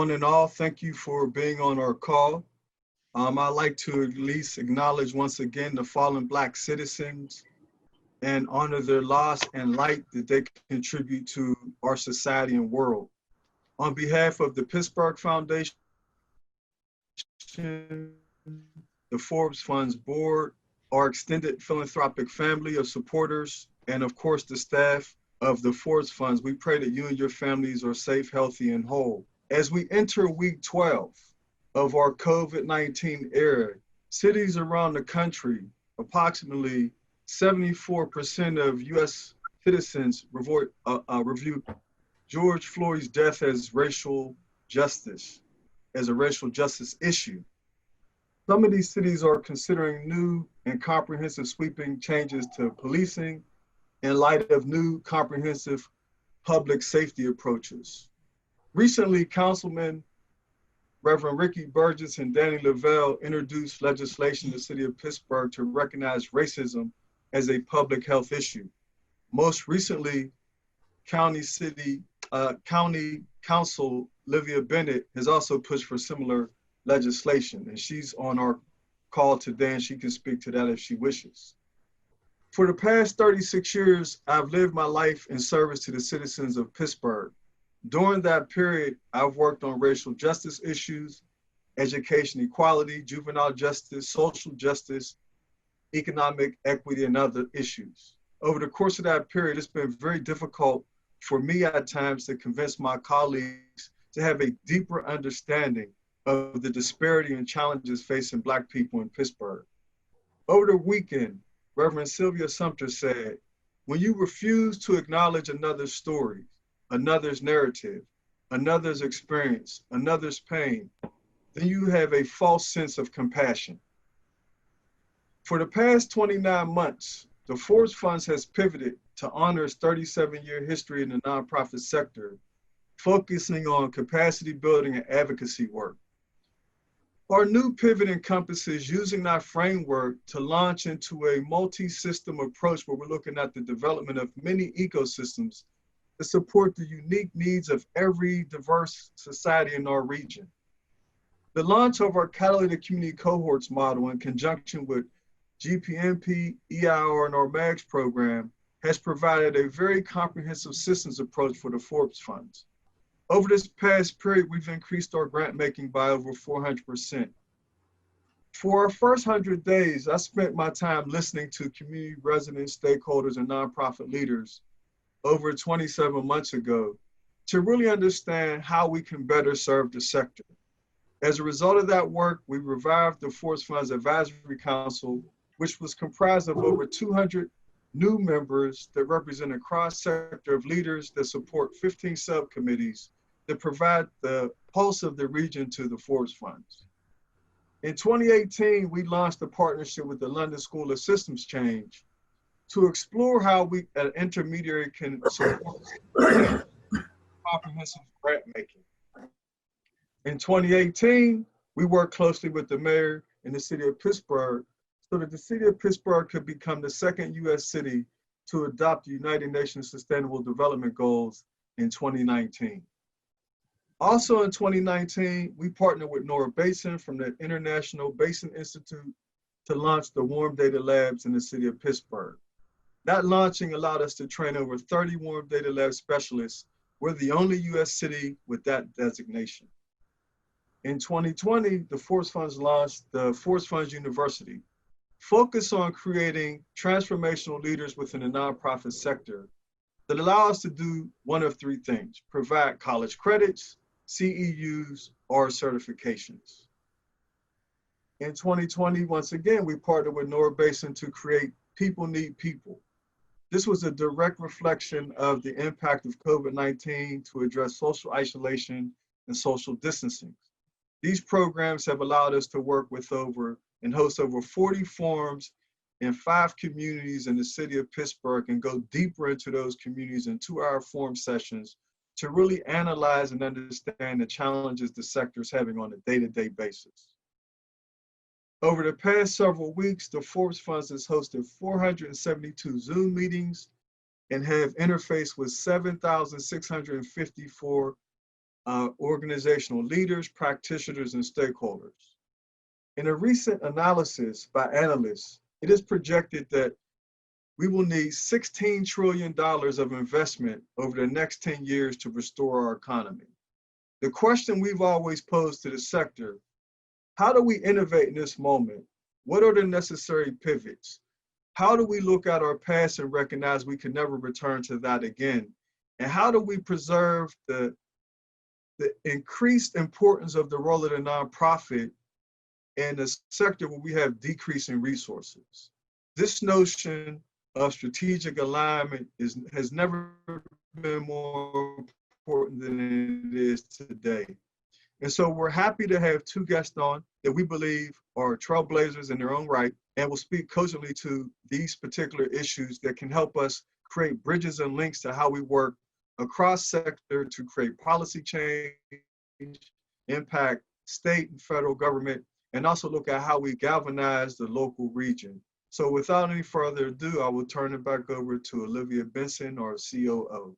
one and all, thank you for being on our call. I'd like to at least acknowledge once again the fallen Black citizens and honor their loss and light that they contribute to our society and world. On behalf of the Pittsburgh Foundation, the ForbesFunds board, our extended philanthropic family of supporters, and of course the staff of the ForbesFunds, we pray that you and your families are safe, healthy, and whole. As we enter week 12 of our COVID-19 era, cities around the country, approximately 74% of U.S. citizens review George Floyd's death as a racial justice issue. Some of these cities are considering new and comprehensive sweeping changes to policing in light of new comprehensive public safety approaches. Recently, Councilman Reverend Ricky Burgess and Danny Lavelle introduced legislation in the city of Pittsburgh to recognize racism as a public health issue. Most recently, County Council Livia Bennett has also pushed for similar legislation, and she's on our call today and she can speak to that if she wishes. For the past 36 years, I've lived my life in service to the citizens of Pittsburgh. During that period, I've worked on racial justice issues, education equality, juvenile justice, social justice, economic equity, and other issues. Over the course of that period, it's been very difficult for me at times to convince my colleagues to have a deeper understanding of the disparity and challenges facing Black people in Pittsburgh. Over the weekend, Reverend Sylvia Sumter said, when you refuse to acknowledge another's story, another's narrative, another's experience, another's pain, then you have a false sense of compassion. For the past 29 months, the ForbesFunds has pivoted to honor its 37-year history in the nonprofit sector, focusing on capacity building and advocacy work. Our new pivot encompasses using that framework to launch into a multi-system approach where we're looking at the development of many ecosystems to support the unique needs of every diverse society in our region. The launch of our catalytic community cohorts model in conjunction with GPMP, EIR, and our MAGS program has provided a very comprehensive systems approach for the ForbesFunds. Over this past period, we've increased our grant making by over 400%. For our first 100 days, I spent my time listening to community residents, stakeholders, and nonprofit leaders over 27 months ago to really understand how we can better serve the sector. As a result of that work, we revived the ForbesFunds Advisory Council, which was comprised of over 200 new members that represent a cross-sector of leaders that support 15 subcommittees that provide the pulse of the region to the ForbesFunds. In 2018, we launched a partnership with the London School of Systems Change to explore how an intermediary can support comprehensive grant making. In 2018, we worked closely with the mayor in the city of Pittsburgh so that the city of Pittsburgh could become the second U.S. city to adopt the United Nations Sustainable Development Goals in 2019. Also in 2019, we partnered with Nora Basin from the International Basin Institute to launch the Warm Data Labs in the city of Pittsburgh. That launching allowed us to train over 30 Warm Data Lab specialists. We're the only U.S. city with that designation. In 2020, the ForbesFunds launched the ForbesFunds University, focused on creating transformational leaders within the nonprofit sector that allow us to do one of three things: provide college credits, CEUs, or certifications. In 2020, once again, we partnered with Nora Basin to create People Need People. This was a direct reflection of the impact of COVID-19 to address social isolation and social distancing. These programs have allowed us to work with and host over 40 forums in 5 communities in the city of Pittsburgh and go deeper into those communities in 2-hour forum sessions to really analyze and understand the challenges the sector is having on a day-to-day basis. Over the past several weeks, the ForbesFunds has hosted 472 Zoom meetings and have interfaced with 7,654 organizational leaders, practitioners, and stakeholders. In a recent analysis by analysts, it is projected that we will need $16 trillion of investment over the next 10 years to restore our economy. The question we've always posed to the sector, how do we innovate in this moment? What are the necessary pivots? How do we look at our past and recognize we can never return to that again? And how do we preserve the increased importance of the role of the nonprofit in a sector where we have decreasing resources? This notion of strategic alignment has never been more important than it is today. And so we're happy to have two guests on that we believe are trailblazers in their own right and will speak cogently to these particular issues that can help us create bridges and links to how we work across sector to create policy change, impact state and federal government, and also look at how we galvanize the local region. So without any further ado, I will turn it back over to Olivia Benson, our COO.